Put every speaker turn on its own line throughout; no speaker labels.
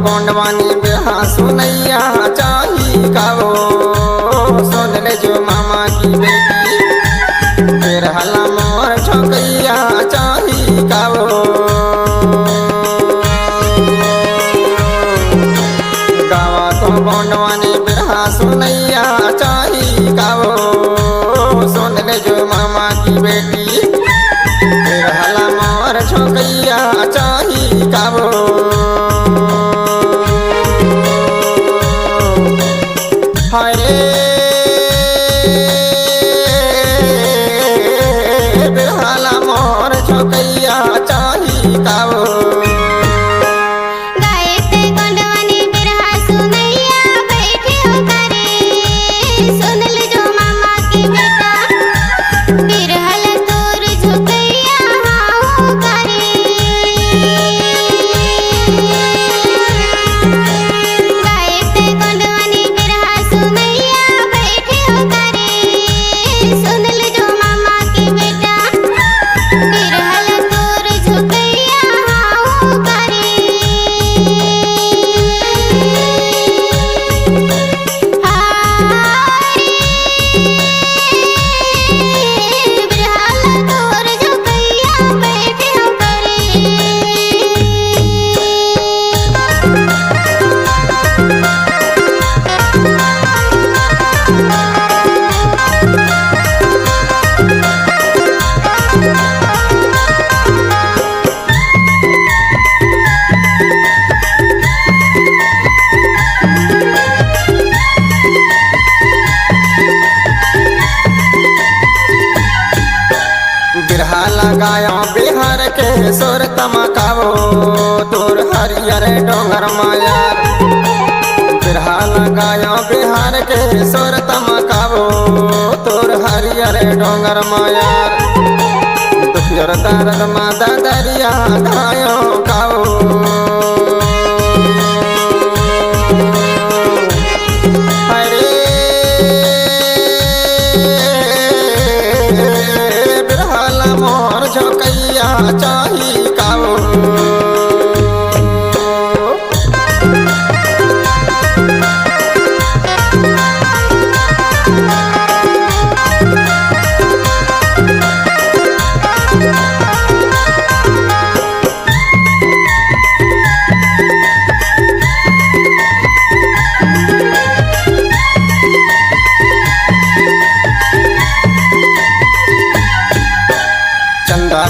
गोंडवानी बिरहा सुनैया चाही कावो सुन ले जो मामा की बेटी बिरहला मोर छोकैया चाही कावो गावा तो गोंडवानी बिरहा सुनैया चाही कावो सुन ले जो मामा की बेटी बिरहला मोर छोकैया चाही कावो हरे बिरहला मोर छोकैया चाही कावो लगाया बिहार के सुर तमकावो तोर हरियर डोंगर मायार बिरहा लगाया बिहार के सुर तमकावो तोर हरियर डोंगर मायार दुखियर दर्द मादा दरिया घायो कावो मोर छोकैया चाही कावो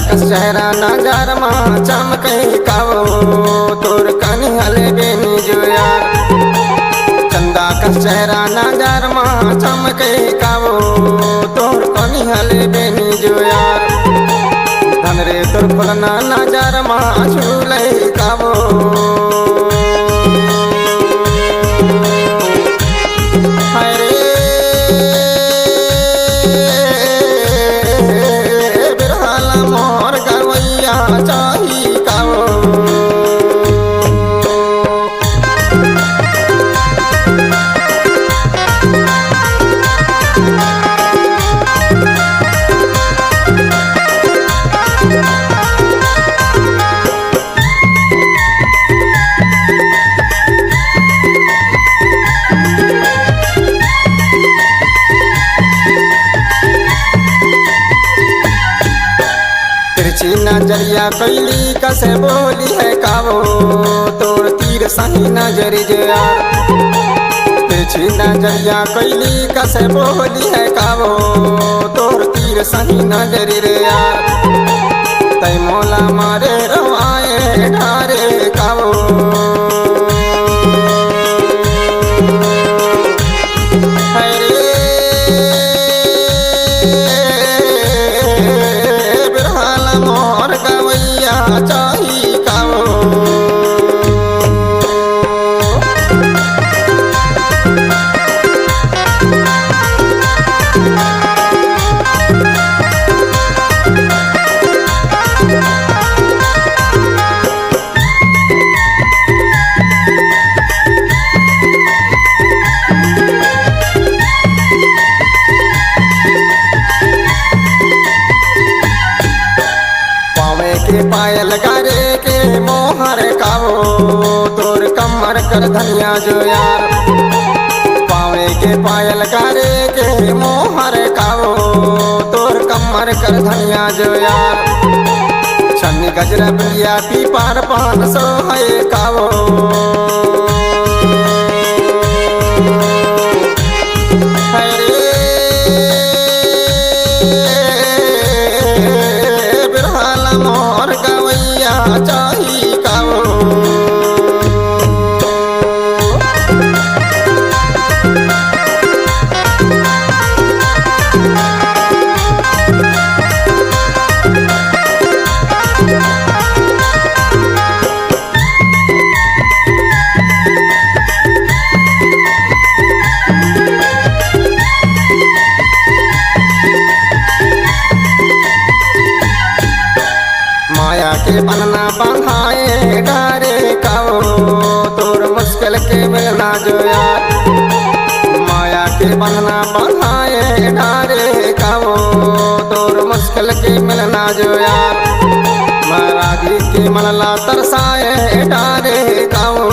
कस चेहरा नजर माँ चमके कावो तोर कनी हले बेनी जो यार चंदा कस चेहरा नजर माँ चमके कावो तोर कनी हले बेनी जो यार धन रे तोर फुलना नजर माँ झूले कावो चाही कावो नजरिया कैली कसे बोली है कावो तोर तीर सही नजर यार तिरछी नजरिया कैली कसे बोली है कावो तोर तीर सही नजर रे यार तै मोला मारे रवाए ढारे कावो चाही कावो कर धनिया जो यार, पावे के पायल करे के मोहर कावो तोर कमर कर धनिया जो यार, छन्नी गजरा बिया पी पार 500 है कावो। बिरहाला मोर गवैया चाही कावो। माया के बनना बंधाए डारे कावो तोर मुश्किल के मिलना जो यार, माया के बनना बंधाए डारे कावो तोर मुश्किल के मिलना जो यार, महाराजी के मनला तरसाए डारे कावो।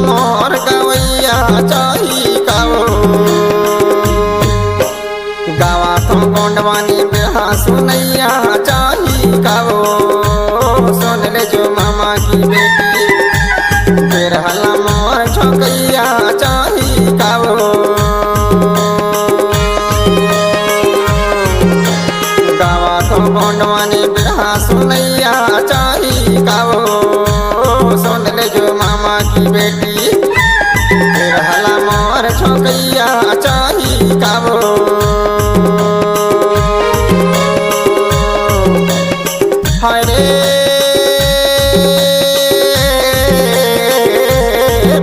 मोर गवैया चाही कावो। गावा तो गोंडवानी बिरहा सुनैया चाही कावो, सुन ले जो मामा की बेटी बिरहाला मोर छोकैया चाही कावो। गावा तो गोंडवानी बिरहा सुनैया चाही कावो, सुन ले जो मामा की बेटी बिरहाला मोर छोकैया चाही कावो। हाय रे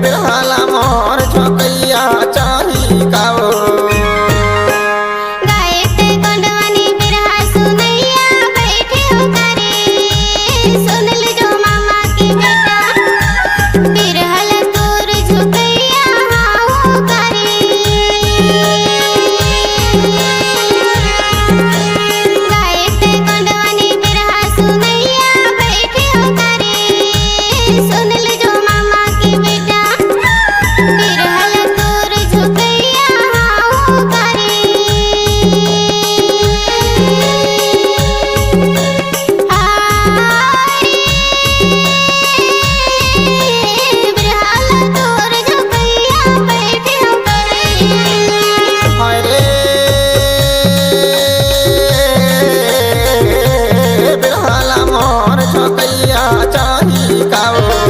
बिरहाला मोर छोकैया चाही कावो। बिरहाला मोर छोकैया चाही कावो।